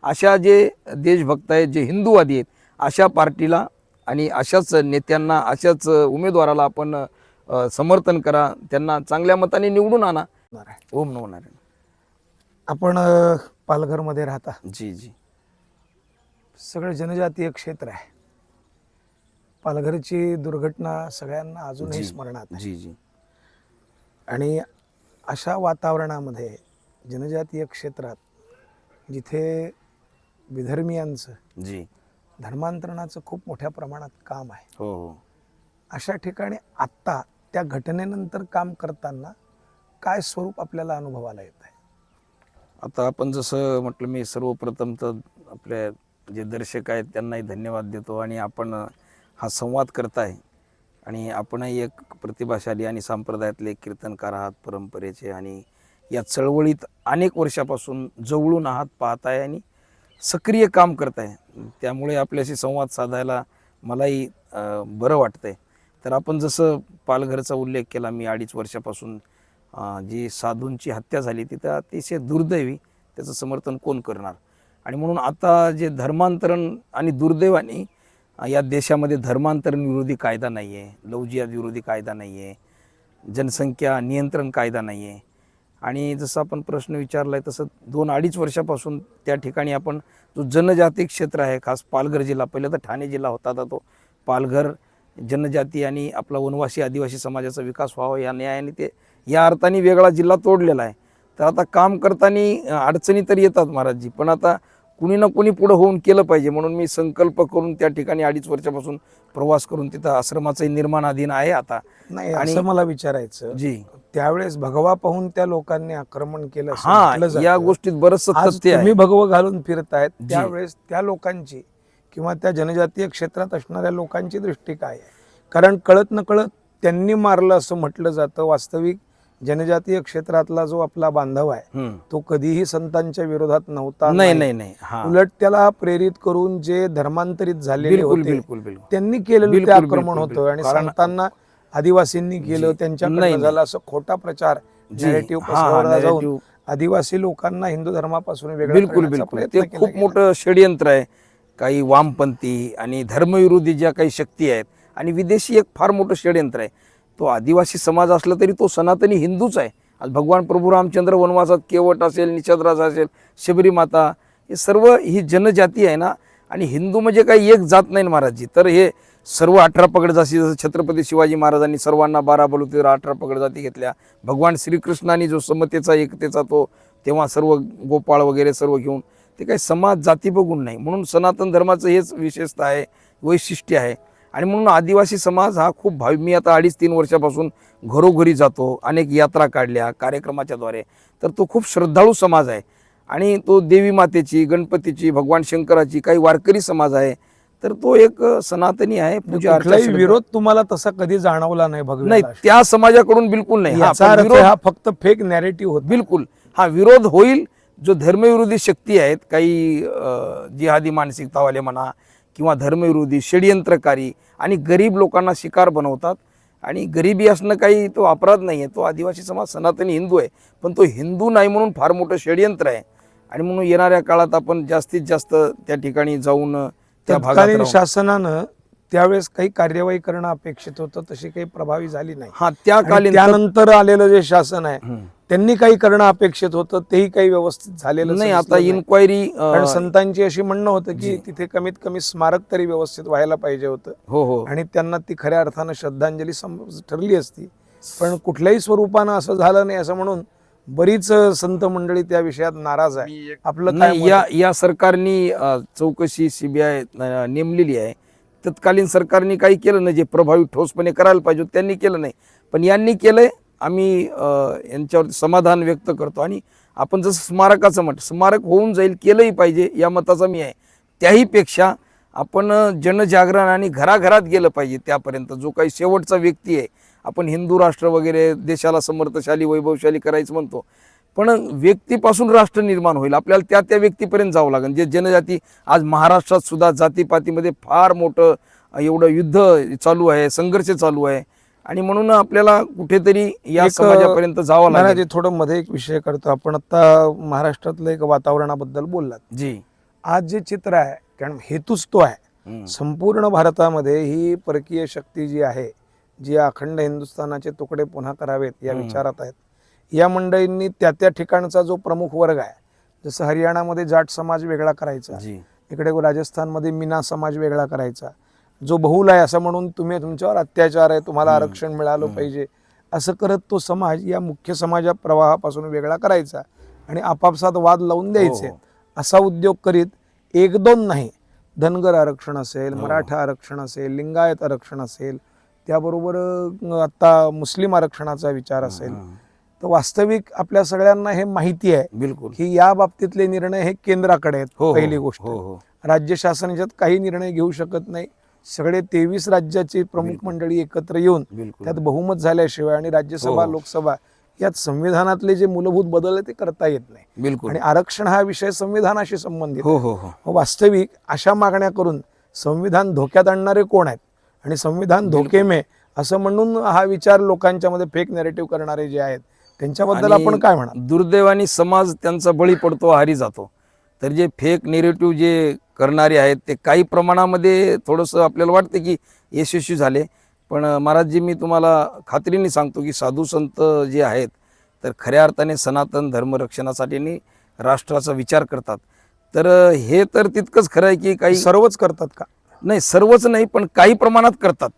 अशा जे देशभक्त आहेत, जे हिंदूवादी आहेत, अशा पार्टीला आणि अशाच नेत्यांना, अशाच उमेदवाराला आपण समर्थन करा, त्यांना चांगल्या मताने निवडून आणा. ओम नमो नारायण. आपण पालघरमध्ये राहता. जी जी. सगळं जनजातीय क्षेत्र आहे. पालघरची दुर्घटना सगळ्यांना अजूनही स्मरणात आहे. जी जी. आणि अशा वातावरणामध्ये जनजातीय क्षेत्रात जिथे विधर्मीयांचं जी धर्मांतरणाचं खूप मोठ्या प्रमाणात काम आहे, हो हो, अशा ठिकाणी आत्ता त्या घटनेनंतर काम करताना काय स्वरूप आपल्याला अनुभवाला येत आहे? आता आपण जसं म्हटलं, मी सर्वप्रथम तर आपल्या जे दर्शक आहेत त्यांनाही धन्यवाद देतो. आणि आपण हा संवाद करताय आणि आपणही एक प्रतिभाशाली आणि संप्रदायातले कीर्तनकार आहात परंपरेचे, आणि या चळवळीत अनेक वर्षापासून जवळून आहात, पाहताय आणि सक्रिय काम करताय. त्यामुळे आपल्याशी संवाद साधायला मलाही बरं वाटतंय. तर आपण जसं पालघरचा उल्लेख केला, मी 2.5 वर्षापासून जी साधूंची हत्या झाली तिथं अतिशय दुर्दैवी, त्याचं समर्थन कोण करणार. आणि म्हणून आता जे धर्मांतरण, आणि दुर्दैवाने या देशामध्ये धर्मांतरण विरोधी कायदा नाही आहे, लवजियात विरोधी कायदा नाही आहे, जनसंख्या नियंत्रण कायदा नाही आहे. आणि जसं आपण प्रश्न विचारला आहे तसं 2-2.5 वर्षापासून त्या ठिकाणी आपण जो जनजाती क्षेत्र आहे, खास पालघर जिल्हा, पहिलं तर ठाणे जिल्हा होता, आता तो पालघर जनजाती आणि आपला वनवासी आदिवासी समाजाचा विकास व्हावा या न्यायाने ते या अर्थाने वेगळा जिल्हा तोडलेला आहे. तर आता काम करताना अडचणी तर येतात महाराजजी, पण आता कुणी ना कुणी पुढं होऊन केलं पाहिजे. म्हणून मी संकल्प करून त्या ठिकाणी 2.5 वर्षापासून प्रवास करून तिथं आश्रमाचं निर्माणाधीन आहे आता. नाही, असं मला विचारायचं, जी, त्यावेळेस भगवा पाहून त्या लोकांनी आक्रमण केलं असं हा, म्हटलं जातं. या गोष्टीत बरंच आज सत्य आहे. तुम्ही भगवं घालून फिरतायत, त्यावेळेस त्या लोकांची किंवा त्या जनजातीय क्षेत्रात असणाऱ्या लोकांची दृष्टी काय आहे? कारण कळत नकळत त्यांनी मारलं असं म्हटलं जातं. वास्तविक जनजातीय क्षेत्रातला जो आपला बांधव आहे तो कधीही संतांच्या विरोधात नव्हता. नाही, उलट त्याला प्रेरित करून जे धर्मांतरित झालेले होते त्यांनी केलेलं ते आक्रमण होतं. आणि संतांना आदिवासींनी केलं, त्यांच्याकडे झालं असं खोटा प्रचार, नॅरेटिव्ह पसरवला जाऊन आदिवासी लोकांना हिंदू धर्मापासून वेगळं करण्याचा प्रयत्न केला. खूप मोठं षडयंत्र आहे. काही वामपंथी आणि धर्मविरोधी ज्या काही शक्ती आहेत, आणि विदेशी एक फार मोठं षडयंत्र आहे. तो आदिवासी समाज असला तरी तो सनातनी हिंदूच आहे. आज भगवान प्रभू रामचंद्र वनवासात, केवट असेल, निषादराज असेल, शबरी माता, हे सर्व ही जनजाती आहे ना. आणि हिंदू म्हणजे काही एक जात नाही महाराजजी. तर हे सर्व 18 पगड जाती, जसं छत्रपती शिवाजी महाराजांनी सर्वांना 12 बलुतेवर 18 पगड जाती घेतल्या. भगवान श्रीकृष्णांनी जो समतेचा, एकतेचा तो तेव्हा सर्व गोपाळ वगैरे सर्व घेऊन, ते काही समाज जाती बघून नाही. म्हणून सनातन धर्माचं हेच विशेषता आहे, वैशिष्ट्य आहे. आणि म्हणून आदिवासी समाज हा खूप भावी. मी आता 2.5-3 वर्षापासून घरोघरी जातो, अनेक यात्रा काढल्या कार्यक्रमाच्या द्वारे. तर तो खूप श्रद्धाळू समाज आहे. आणि तो देवी मातेची, गणपतीची, भगवान शंकराची, काही वारकरी समाज आहे. तर तो एक सनातनी आहे. पूजा कुठलाही विरोध तुम्हाला तसा कधी जाणवला नाही भगवान? नाही, त्या समाजाकडून बिलकुल नाही. हा फक्त फेक नॅरेटिव्ह होता. बिलकुल हा विरोध होईल. जो धर्मविरोधी शक्ती आहेत, काही जिहादी मानसिकतावाले म्हणा, किंवा धर्मविरोधी षडयंत्रकारी, आणि गरीब लोकांना शिकार बनवतात. आणि गरिबी असणं काही तो अपराध नाही आहे. तो आदिवासी समाज सनातनी हिंदू आहे, पण तो हिंदू नाही म्हणून फार मोठं षडयंत्र आहे. आणि म्हणून येणाऱ्या काळात आपण जास्तीत जास्त त्या ठिकाणी जाऊन त्या भागात शासनानं त्यावेळेस काही कार्यवाही करणं अपेक्षित होतं, तशी काही प्रभावी झाली नाही. हा, त्यानंतर आलेलं जे शासन आहे त्यांनी काही करणं अपेक्षित होतं, तेही काही व्यवस्थित झालेलं नाही. आता इन्क्वायरी, संतांची अशी म्हणणं होतं की तिथे कमीत कमी स्मारक तरी व्यवस्थित व्हायला पाहिजे होतं. हो, आणि त्यांना ती खऱ्या अर्थानं श्रद्धांजली ठरली असती. पण कुठल्याही स्वरूपानं असं झालं नाही, असं म्हणून बरीच संत मंडळी त्या विषयात नाराज आहे. आपलं नाही, या सरकारनी चौकशी CBI नेमलेली आहे. तत्कालीन सरकारने काही केलं नाही, जे प्रभावी ठोसपणे करायला पाहिजे त्यांनी केलं नाही. पण यांनी केलंय. आम्ही यांच्यावर समाधान व्यक्त करतो. आणि आपण जसं स्मारकाचं म्हटलं, स्मारक होऊन जाईल, केलंही पाहिजे या मताचा मी आहे. त्याहीपेक्षा आपण जनजागरण आणि घराघरात गेलं पाहिजे. त्यापर्यंत जो काही शेवटचा व्यक्ती आहे, आपण हिंदू राष्ट्र वगैरे देशाला समर्थशाली, वैभवशाली करायचं म्हणतो, पण व्यक्तीपासून राष्ट्र निर्माण होईल. आपल्याला त्या व्यक्तीपर्यंत जावं लागेल. जे जनजाती आज महाराष्ट्रात सुद्धा जातीपातीमध्ये फार मोठं एवढं युद्ध चालू आहे, संघर्ष चालू आहे. आणि म्हणून आपल्याला कुठेतरी या समाजापर्यंत जावं लागेल. थोडं मध्ये एक विषय करतो आपण. आता महाराष्ट्रातलं एक वातावरणाबद्दल बोललात. जी, आज जे चित्र आहे, कारण हेतूच तो आहे. हम्म. संपूर्ण भारतामध्ये ही परकीय शक्ती जी आहे, जी अखंड हिंदुस्थानाचे तुकडे पुन्हा करावेत या विचारात आहेत, या मंडळींनी त्या त्या ठिकाणचा जो प्रमुख वर्ग आहे, जसं हरियाणामध्ये जाट समाज वेगळा करायचा, जी इकडे राजस्थानमध्ये मीना समाज वेगळा करायचा, जो बहुल आहे असं म्हणून तुम्ही तुमच्यावर अत्याचार आहे, तुम्हाला आरक्षण मिळालं पाहिजे असं करत तो समाज या मुख्य समाजा प्रवाहापासून वेगळा करायचा आणि आपापसात वाद लावून द्यायचे. हो. असा उद्योग करीत एक दोन नाही, धनगर आरक्षण असेल, मराठा आरक्षण असेल, लिंगायत आरक्षण असेल, त्याबरोबर आता मुस्लिम आरक्षणाचा विचार असेल, तर वास्तविक आपल्या सगळ्यांना हे माहिती आहे बिलकुल. की या बाबतीतले निर्णय हे केंद्राकडे आहेत. हो, हो, पहिली गोष्ट, हो, हो. राज्य शासन याच्यात काही निर्णय घेऊ शकत नाही. सगळे 23 राज्याची प्रमुख मंडळी एकत्र येऊन बिलकुल. त्यात बहुमत झाल्याशिवाय आणि राज्यसभा हो. लोकसभा यात संविधानातले जे मूलभूत बदल आहे ते करता येत नाही. बिलकुल. आणि आरक्षण हा विषय संविधानाशी संबंधित हो आहे. हो हो. वास्तविक अशा मागण्या करून संविधान धोक्यात आणणारे कोण आहेत आणि संविधान धोके में असं म्हणून हा विचार लोकांच्या मध्ये फेक नॅरेटिव्ह करणारे जे आहेत त्यांच्याबद्दल आणि आपण काय म्हणा. दुर्दैवाने समाज त्यांचा बळी पडतो, हारी जातो. तर जे फेक नेरेटिव्ह जे करणारे आहेत ते काही प्रमाणामध्ये थोडंसं आपल्याला वाटतं की यशस्वी झाले, पण महाराजजी मी तुम्हाला खात्रीने सांगतो की साधू संत जे आहेत तर खऱ्या अर्थाने सनातन धर्मरक्षणासाठी आणि राष्ट्राचा विचार करतात. तर हे तर तितकंच खरं आहे की काही सर्वच करतात का? नाही, सर्वच नाही, पण काही प्रमाणात करतात.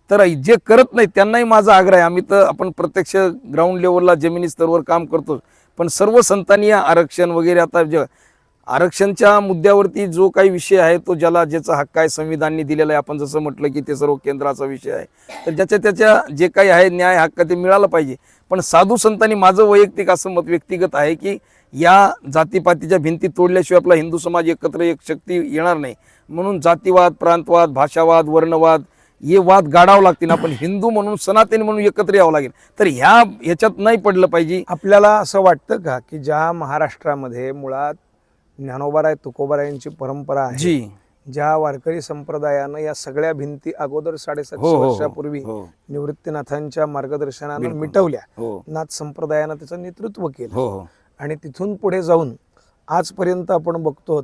तर जे करत नाही त्यांनाही माझा आग्रह आहे, आम्ही तर आपण प्रत्यक्ष ग्राउंड लेवलला जमिनी स्तरावर काम करतो, पण सर्व संतांनी या आरक्षण वगैरे आता जे आरक्षणच्या मुद्द्यावरती जो काही विषय आहे तो ज्याला ज्याचा हक्क आहे संविधानाने दिलेला आहे, आपण जसं म्हटलं की ते सर्व केंद्राचा विषय आहे, तर ज्याच्या त्याच्या जे काही आहे न्याय हक्क ते मिळालं पाहिजे. पण साधू संतांनी माझं वैयक्तिक असं मत व्यक्तिगत आहे की या जातीपातीच्या भिंती तोडल्याशिवाय आपला हिंदू समाज एकत्र एक शक्ती येणार नाही. म्हणून जातीवाद, प्रांतवाद, भाषावाद, वर्णवाद हे वाद गाडावं लागतील. आपण हिंदू म्हणून सनातनी म्हणून एकत्र यावं लागेल. तर ह्याच्यात नाही पडलं पाहिजे. आपल्याला असं वाटतं का की ज्या महाराष्ट्रामध्ये मुळात ज्ञानोबाराय तुकोबारायांची परंपरा आहे, जी ज्या वारकरी संप्रदायानं या सगळ्या भिंती अगोदर 750 हो, हो, वर्षापूर्वी हो. निवृत्तीनाथांच्या मार्गदर्शनानं बिलकुल. मिटवल्या, हो नाथ संप्रदायानं त्याचं नेतृत्व केलं हो हो आणि तिथून पुढे जाऊन आजपर्यंत आपण बघतो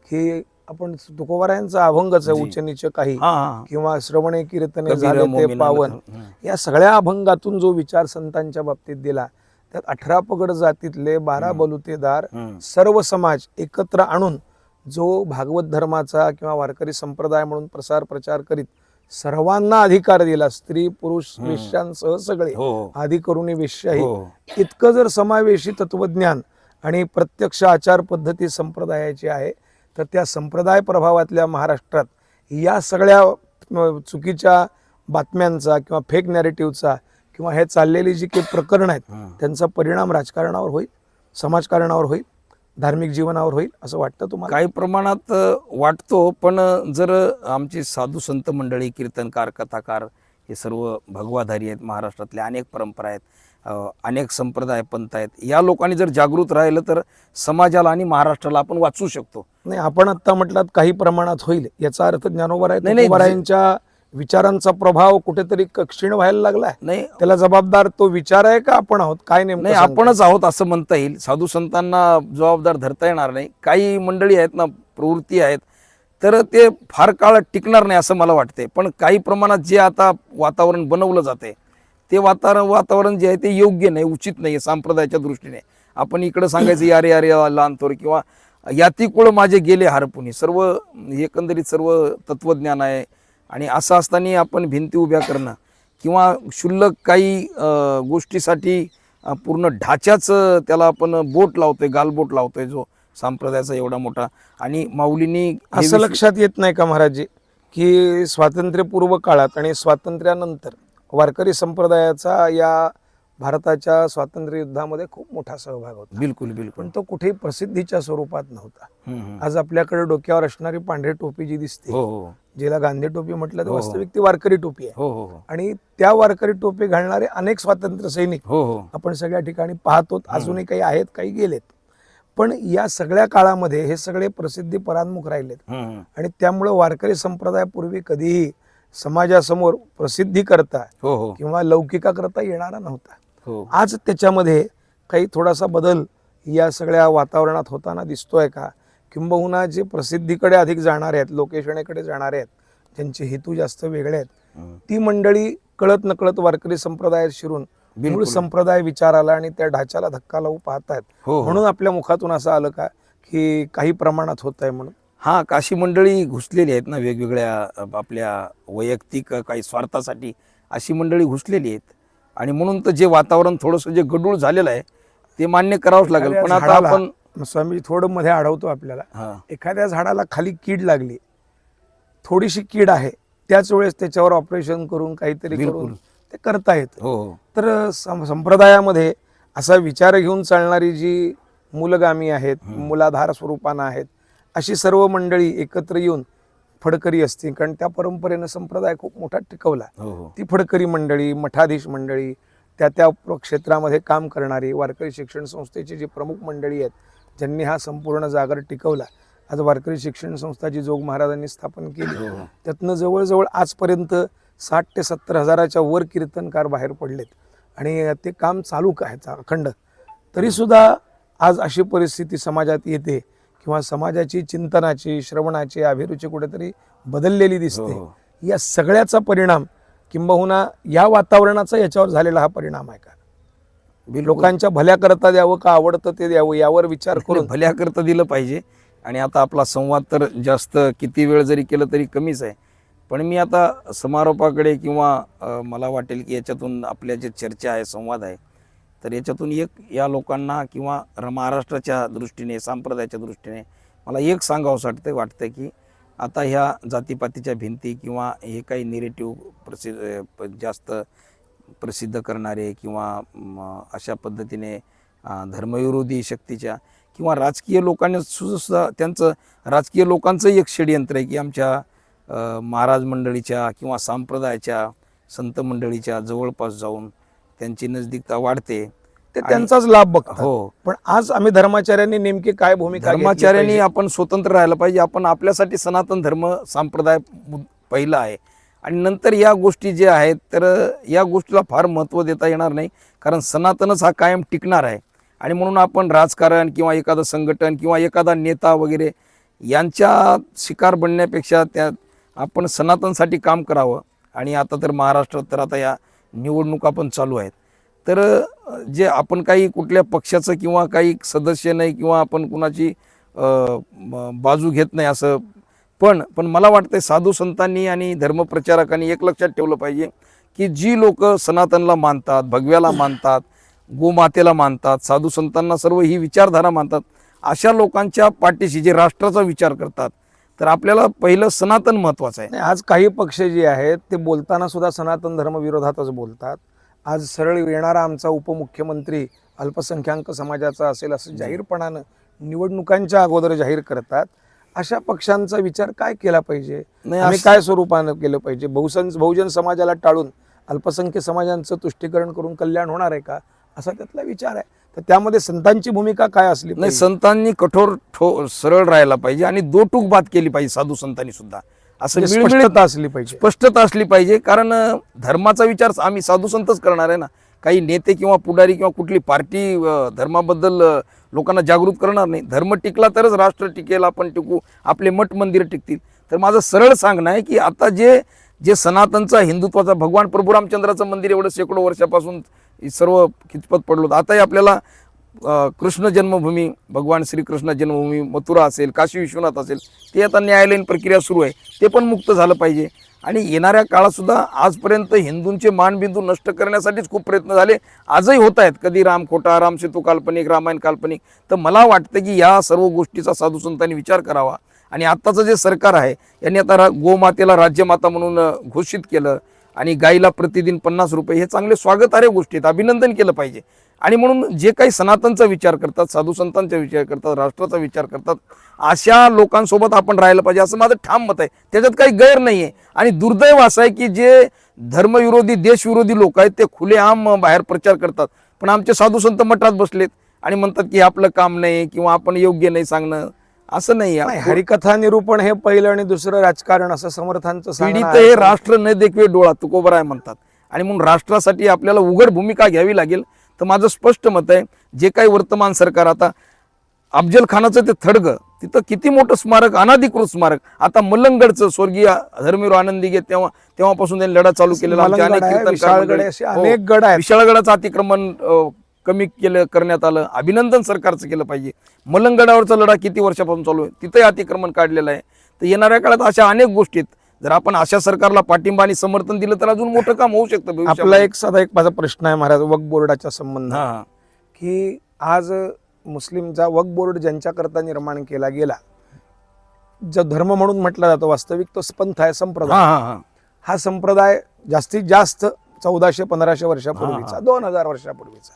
की आपण तुकोबारायांचा अभंगच आहे, जी. उच्च नीच काही हा हा किंवा श्रवणे कीर्तने कबीर झाले ते मोमिना पावन, हं. या सगळ्या अभंगातून जो विचार संतांच्या बाबतीत दिला त्यात 18 पगड जातीतले 12 बलुतेदार हं. सर्व समाज एकत्र आणून जो भागवत धर्माचा किंवा वारकरी संप्रदाय म्हणून प्रसार प्रचार करीत सर्वांना अधिकार दिला, स्त्री पुरुष वेश्यांसह सगळे, हो हो आधी करुणी वेश्याही, हो. इतकं जर समावेशी तत्वज्ञान आणि प्रत्यक्ष आचार पद्धती संप्रदायाची आहे, तर त्या संप्रदाय प्रभावातल्या महाराष्ट्रात या सगळ्या चुकीच्या बातम्यांचा किंवा फेक नॅरेटिव्हचा किंवा हे चाललेली जी काही प्रकरणं आहेत हं. त्यांचा परिणाम राजकारणावर होईल, समाजकारणावर होईल, धार्मिक जीवनावर होईल असं वाटतं तुम्हाला? काही प्रमाणात वाटतो, पण जर आमची साधू संत मंडळी, कीर्तनकार, कथाकार हे सर्व भगवाधारी आहेत, महाराष्ट्रातल्या अनेक परंपरा आहेत, अनेक संप्रदाय पंथ आहेत, या लोकांनी जर जागृत राहिलं तर समाजाला आणि महाराष्ट्राला आपण वाचवू शकतो. नाही, आपण आता म्हटलात काही प्रमाणात होईल, याचा अर्थ ज्ञानोबाराय नाही, नाही, तुकोबारायांच्या विचारांचा प्रभाव कुठेतरी क्षीण व्हायला लागलाय. नाही त्याला जबाबदार तो विचार आहे का आपण आहोत? काय नेमकं नाही, सांगता? आपणच आहोत असं म्हणता येईल. साधू संतांना जबाबदार धरता येणार नाही. काही मंडळी आहेत ना, प्रवृत्ती आहेत, तर ते फार काळ टिकणार नाही असं मला वाटते. पण काही प्रमाणात जे आता वातावरण बनवलं जाते ते वातावरण जे आहे ते योग्य नाही, उचित नाही संप्रदायाच्या दृष्टीने. आपण इकडं सांगायचं या रे लहानथोर किंवा याती कुळ माझे गेले हरपुनी, सर्व एकंदरीत सर्व तत्वज्ञान आहे. आणि असं असताना आपण भिंती उभ्या करणं किंवा क्षुल्लक काही गोष्टीसाठी पूर्ण ढाच्याच त्याला आपण बोट लावतोय, गालबोट लावतोय जो संप्रदायाचा एवढा मोठा. आणि माऊलींनी हे असं विषय- लक्षात येत नाही का महाराजजी की स्वातंत्र्यपूर्व काळात आणि स्वातंत्र्यानंतर वारकरी संप्रदायाचा या भारताच्या स्वातंत्र्य युद्धामध्ये खूप मोठा सहभाग होता, बिलकुल बिलकुल. पण तो कुठेही प्रसिद्धीच्या स्वरूपात नव्हता. हम्म, हम्म. आज आपल्याकडे डोक्यावर असणारी पांढरी टोपी जी दिसते, हो हो जिला गांधी टोपी म्हटलं तर हो, हो. वास्तविक ती वारकरी टोपी आहे. हो हो हो आणि त्या वारकरी टोपी घालणारे अनेक स्वातंत्र्य सैनिक हो हो आपण सगळ्या ठिकाणी पाहतो. अजूनही काही आहेत, काही गेलेत, पण या सगळ्या काळामध्ये हे सगळे प्रसिद्धी परांमुख राहिलेत. हम्म, आणि त्यामुळं वारकरी संप्रदाय पूर्वी कधीही समाजासमोर प्रसिद्धी करता हो हो किंवा लौकिका करता येणारा नव्हता. हो. आज त्याच्यामध्ये काही थोडासा बदल या सगळ्या वातावरणात होताना दिसतोय का? किंबहुना जे प्रसिद्धीकडे अधिक जाणारे आहेत, लोकेशनेकडे जाणारे आहेत, ज्यांचे हेतू जास्त वेगळे आहेत, ती मंडळी कळत नकळत वारकरी संप्रदायात शिरून मूळ बिलकुल. संप्रदाय विचाराला आणि त्या ढाच्याला धक्का लावू पाहतात. हो. म्हणून आपल्या मुखातून असं आलं का की काही प्रमाणात होत आहे म्हणून? हा, काशी मंडळी घुसलेली आहेत ना वेगवेगळ्या आपल्या वैयक्तिक काही स्वार्थासाठी अशी मंडळी घुसलेली आहेत. आणि म्हणून तर जे वातावरण थोडंसं जे गडूळ झालेलं आहे ते मान्य करावंच लागेल. पण आता झाडाला- आपण स्वामी थोडं मध्ये अडवतो आपल्याला. हा एखाद्या झाडाला खाली कीड लागली, थोडीशी कीड आहे, त्याच वेळेस त्याच्यावर ऑपरेशन करून काहीतरी बिलकुल. करून ते करता येतं. हो तर संप्रदायामध्ये असा विचार घेऊन चालणारी जी मूलगामी आहेत, मूलाधार स्वरूपानं आहेत, अशी सर्व मंडळी एकत्र येऊन फडकरी असतील, कारण त्या परंपरेनं संप्रदाय खूप मोठा टिकवला. हो हो ती फडकरी मंडळी, मठाधीश मंडळी, त्या क्षेत्रामध्ये काम करणारी वारकरी शिक्षण संस्थेची जी प्रमुख मंडळी आहेत, ज्यांनी हा संपूर्ण जागर टिकवला. आज वारकरी शिक्षण संस्था जी जोग महाराजांनी स्थापन केली, त्यातनं जवळजवळ आजपर्यंत 60 ते 70 हजाराच्या वर कीर्तनकार बाहेर पडलेत आणि ते काम चालू आहे अखंड. तरीसुद्धा आज अशी परिस्थिती समाजात येते किंवा समाजाची चिंतनाची, श्रवणाची अभिरुची कुठेतरी बदललेली दिसते. हो. या सगळ्याचा परिणाम किंबहुना या वातावरणाचा याच्यावर झालेला हा परिणाम आहे का? बिलकुल. लोकांच्या भल्याकरता द्यावं का आवडतं ते द्यावं यावर विचार करून भल्याकरता दिलं पाहिजे. आणि आता आपला संवाद तर जास्त किती वेळ जरी केलं तरी कमीच आहे. पण मी आता समारोपाकडे किंवा मला वाटेल की याच्यातून आपल्या जे चर्चा आहे, संवाद आहे, तर याच्यातून एक या लोकांना किंवा महाराष्ट्राच्या दृष्टीने, संप्रदायाच्या दृष्टीने मला एक सांगावंसं वाटतं की आता ह्या जातीपातीच्या भिंती किंवा हे काही निरेटिव्ह जास्त प्रसिद्ध करणारे किंवा अशा पद्धतीने धर्मविरोधी शक्तीच्या किंवा राजकीय लोकांनी सुद्धा त्यांचं राजकीय लोकांचंही एक षडयंत्र आहे की आमच्या महाराज मंडळीच्या किंवा संप्रदायाच्या संत मंडळीच्या जवळपास जाऊन त्यांची नजदीकता वाढते. ते त्यांचाच लाभ बघतात. हो, पण आज आम्ही धर्माचार्यांनी नेमकी काय भूमिका घेतली धर्माचार्यांनी पाहिजे? आपण स्वतंत्र राहायला पाहिजे. आपण आपल्यासाठी सनातन धर्म संप्रदाय पहिला आहे आणि नंतर या गोष्टी ज्या आहेत तर या गोष्टीला फार महत्त्व देता येणार नाही, कारण सनातनच हा कायम टिकणार आहे. आणि म्हणून आपण राजकारण किंवा एखादं संघटन किंवा एखादा नेता वगैरे यांच्या शिकार बनण्यापेक्षा त्या आपण सनातनसाठी काम करावं. आणि आता तर महाराष्ट्रात तर आता या निवडणुका पण चालू आहेत, तर जे आपण काही कुठल्या पक्षाचं किंवा काही सदस्य नाही किंवा आपण कुणाची बाजू घेत नाही असं, पण मला वाटतं साधू संतांनी आणि धर्मप्रचारकांनी एक लक्षात ठेवलं पाहिजे की जी लोक सनातनला मानतात, भगव्याला मानतात, गोमातेला मानतात, साधू संतांना सर्व ही विचारधारा मानतात, अशा लोकांच्या पाठीशी जे राष्ट्राचा विचार करतात, तर आपल्याला पहिलं सनातन महत्त्वाचं आहे. नाही, आज काही पक्ष जे आहेत ते बोलताना सुद्धा सनातन धर्म विरोधातच बोलतात. आज सरळ येणारा आमचा उपमुख्यमंत्री अल्पसंख्याक समाजाचा असेल असं जाहीरपणानं निवडणुकांच्या अगोदर जाहीर करतात. अशा पक्षांचा विचार काय केला पाहिजे, नाही, आम्ही काय स्वरूपानं केलं पाहिजे? बहुजन समाजाला टाळून अल्पसंख्य समाजांचं तुष्टीकरण करून कल्याण होणार आहे का, असा त्यातला विचार आहे. तर त्यामध्ये संतांची भूमिका काय असली नाही, पाहिजे? संतांनी कठोर सरळ राहायला पाहिजे आणि दोटूक बात केली पाहिजे साधू संतांनी सुद्धा. असं म्हणजे मिळमिळीत स्पष्टता असली पाहिजे. स्पष्टता असली पाहिजे, कारण धर्माचा विचार आम्ही साधू संतच करणार आहे ना. काही नेते किंवा पुढारी किंवा कुठली पार्टी धर्माबद्दल लोकांना जागृत करणार नाही. धर्म टिकला तरच राष्ट्र टिकेल, आपण टिकू, आपले मठ मंदिर टिकतील. तर माझं सरळ सांगणं आहे की आता जे सनातनचा हिंदुत्वाचा भगवान प्रभू रामचंद्राचं मंदिर एवढं शेकडो वर्षापासून सर्व किचपत पडलो होतं, आताही आपल्याला कृष्ण जन्मभूमी, भगवान श्रीकृष्ण जन्मभूमी मथुरा असेल, काशी विश्वनाथ असेल, ते आता न्यायालयीन प्रक्रिया सुरू आहे, ते पण मुक्त झालं पाहिजे. आणि येणाऱ्या काळात सुद्धा आजपर्यंत हिंदूंचे मानबिंदू नष्ट करण्यासाठीच खूप प्रयत्न झाले, आजही होत आहेत. कधी राम खोटा, रामसेतू काल्पनिक, रामायण काल्पनिक. तर मला वाटतं की या सर्व गोष्टीचा साधू संतांनी विचार करावा. आणि आत्ताचं जे सरकार आहे यांनी आता गोमातेला राज्यमाता म्हणून घोषित केलं आणि गाईला प्रतिदिन 50 रुपये, हे चांगले स्वागतार्ह गोष्टी आहेत, अभिनंदन केलं पाहिजे. आणि म्हणून जे काही सनातनचा विचार करतात, साधू संतांचा विचार करतात, राष्ट्राचा विचार करतात, अशा लोकांसोबत आपण राहायला पाहिजे असं माझं ठाम मत आहे. त्याच्यात काही गैर नाही आहे. आणि दुर्दैव असं आहे की जे धर्मविरोधी, देशविरोधी लोक आहेत ते खुलेआम बाहेर प्रचार करतात, पण आमचे साधू संत मठात बसलेत आणि म्हणतात की आपलं काम नाही किंवा आपण योग्य नाही सांगणं. असं नाही आहे. हरिकथा निरूपण हे पहिलं आणि दुसरं राजकारण असं समर्थांचं सांगणं पीडित आहे. हे राष्ट्र न देखवे डोळा, तुकोबराय म्हणतात. आणि म्हणून राष्ट्रासाठी आपल्याला उघड भूमिका घ्यावी लागेल. तर माझं स्पष्ट मत आहे, जे काही वर्तमान सरकार आता अफजल खानाचं ते थडगं, तिथं किती मोठं स्मारक, अनाधिकृत स्मारक. आता मलंगडचं स्वर्गीय धर्मवीर आनंदी गे तेव्हापासून त्यांनी लढा चालू केलेला. आमचे मलंगड अनेक आहे, कीर्तनकार विशाळगड मंडळी- आहे, असे हो, अनेक गड आहेत. विशाळगडाचं अतिक्रमण कमी करण्यात आलं. अभिनंदन सरकारचं केलं पाहिजे. मलंगडावरचा लढा किती वर्षापासून चालू आहे, तिथंही अतिक्रमण काढलेलं आहे. तर येणाऱ्या काळात अशा अनेक गोष्टीत जर आपण अशा सरकारला पाठिंबा आणि समर्थन दिलं तर अजून मोठं काम होऊ शकतं आपला भविष्यामध्ये. एक साधा एक माझा प्रश्न आहे महाराज वक्फ बोर्डाच्या संबंधात, हा, की आज मुस्लिमचा वक्फ बोर्ड ज्यांच्याकरता निर्माण केला गेला, जो धर्म म्हणून म्हटला जातो, वास्तविक तो पंथ आहे, हा, संप्रदाय. हा, हा. हा संप्रदाय जास्तीत जास्त 1400-1500 वर्षापूर्वीचा, 2000 वर्षापूर्वीचा.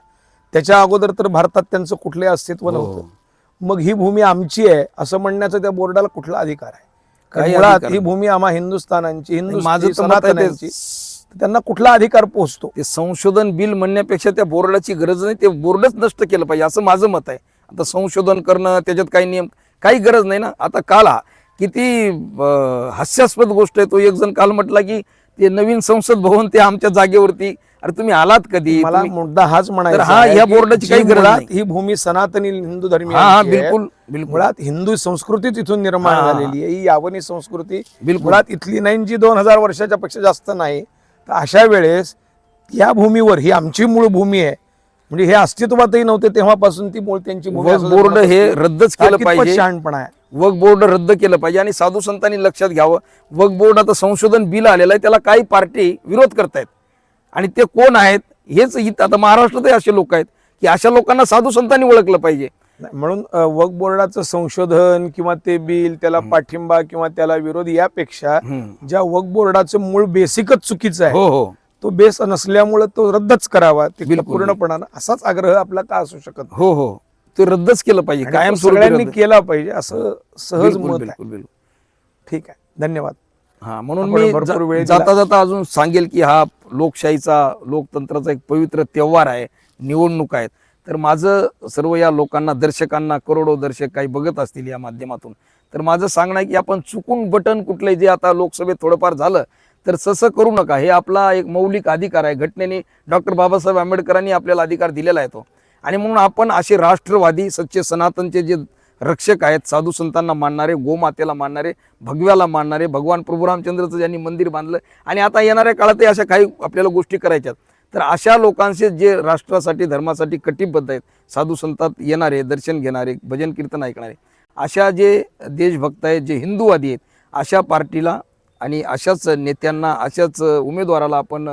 त्याच्या अगोदर तर भारतात त्यांचं कुठलंही अस्तित्व हो. नव्हतं. मग ही भूमी आमची आहे असं म्हणण्याचा त्या बोर्डाला कुठला अधिकार आहे? कारण काही मुळात अधिकार ही नाही. भूमी आम्हा हिंदुस्थानांची, माझं तर मत आहे सनातन्यांची, ते- त्यांना कुठला अधिकार पोहोचतो? ते संशोधन बिल म्हणण्यापेक्षा त्या बोर्डाची गरज नाही, ते बोर्डच नष्ट केलं पाहिजे असं माझं मत आहे. आता संशोधन करणं, त्याच्यात काही नियम, काही गरज नाही ना. आता काल किती हास्यास्पद गोष्ट आहे. तो एक जण काल म्हटला की ते नवीन संसद भवन ते आमच्या जागेवरती, अरे तुम्ही आलात कधी? मला तुम्ही- मुद्दा हाच म्हणायचा तर हा, आहे ह्या की बोर्डाची काही जी गरज मुळात नाही. ही भूमी सनातनी हिंदू हा, हा, धर्मीयांची आहे. बिलकुल बिलकुल मुळात हिंदू संस्कृती तिथून निर्माण हा. झालेली आहे. ही यावनी संस्कृती बिलकुल. मुळात इथली नाही, जी 2000 वर्षाच्या पेक्षा जास्त नाही. तर अशा वेळेस या भूमीवर, ही आमची मूळ भूमी आहे, म्हणजे हे अस्तित्वातही नव्हते तेव्हापासून ती मूळ त्यांची भूमी वक्फ असं बोर्ड जर हे म्हणत रद्दच असतील, केलं हा पाहिजे. कितपत शहाणपणा आहे? वक्फ बोर्ड रद्द केलं पाहिजे आणि साधू संतांनी लक्षात घ्यावं. वक्फ बोर्ड आता संशोधन बिल आलेलं आहे, त्याला काही पार्टी विरोध करतायत आणि ते कोण आहेत हेच आता महाराष्ट्रातही असे लोक आहेत की अशा लोकांना साधू संतांनी ओळखलं पाहिजे. नाही, म्हणून वक्फ बोर्डाचं संशोधन किंवा ते बिल, त्याला पाठिंबा किंवा त्याला विरोध यापेक्षा ज्या वक्फ बोर्डाचं मूळ बेसिकच चुकीचं आहे, हो हो तो बेस नसल्यामुळे तो रद्दच करावा ते बिलकुल. पूर्णपणानं. असाच आग्रह आपला का असू शकत नाही? हो हो ते रद्दच केलं पाहिजे. आणि तो कायम सगळ्यांनी केला पाहिजे असं सहज मत आहे. बिलकुल बिलकुल. ठीक आहे, धन्यवाद. हा, म्हणून आपण मी भरपूर वेळ दिला. जाता जाता अजून सांगेल की हा लोकशाहीचा, लोकतंत्राचा एक पवित्र त्योहार आहे, निवडणूक आहेत. तर माझं सर्व या लोकांना, दर्शकांना, करोडो दर्शक काही बघत असतील या माध्यमातून, तर माझं सांगणं आहे की आपण चुकून बटन कुठलंही, जे आता लोकसभेत थोडंफार झालं तर तसं करू नका. हे आपला एक मौलिक अधिकार आहे. घटनेने डॉक्टर बाबासाहेब आंबेडकरांनी आपल्याला अधिकार दिलेला आहे तो. आणि म्हणून आपण असे राष्ट्रवादी, सच्चे सनातनचे जे रक्षक आहेत, साधू संतांना मानणारे, गोमातेला मानणारे, भगव्याला मानणारे, भगवान प्रभू रामचंद्रचं ज्यांनी मंदिर बांधलं आणि आता येणाऱ्या काळातही अशा काही आपल्याला गोष्टी करायच्यात, तर अशा लोकांचे जे राष्ट्रासाठी, धर्मासाठी कटिबद्ध आहेत, साधू संतात येणारे, दर्शन घेणारे, भजन कीर्तन ऐकणारे, अशा जे देशभक्त आहेत, जे हिंदूवादी आहेत, अशा पार्टीला आणि अशाच नेत्यांना, अशाच उमेदवाराला आपण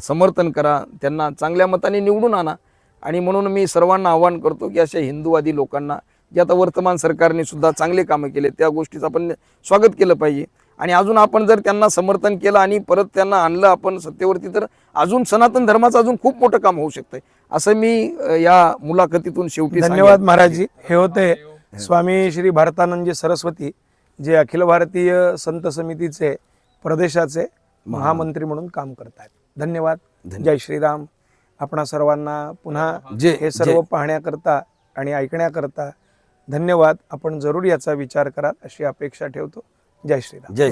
समर्थन करा, त्यांना चांगल्या मताने निवडून आणा. आणि म्हणून मी सर्वांना आवाहन करतो की अशा हिंदूवादी लोकांना, जे आता वर्तमान सरकारने सुद्धा चांगले कामं केले, त्या गोष्टीचं आपण स्वागत केलं पाहिजे. आणि अजून आपण जर त्यांना समर्थन केलं आणि परत त्यांना आणलं आपण सत्तेवरती, तर अजून सनातन धर्माचं अजून खूप मोठं काम होऊ शकतंय, असं मी या मुलाखतीतून शेवटी धन्यवाद सांगेन. महाराजजी. हे होते स्वामी श्री भारतानंदजी सरस्वती, जे अखिल भारतीय संत समितीचे प्रदेशाचे महामंत्री म्हणून काम करत आहेत. धन्यवाद. जय श्रीराम. आपणा सर्वांना पुन्हा हे सर्व पाहण्याकरता आणि ऐकण्याकरता धन्यवाद. आपण जरूर याचा विचार कराल अशी अपेक्षा ठेवतो. जय श्रीराम. जय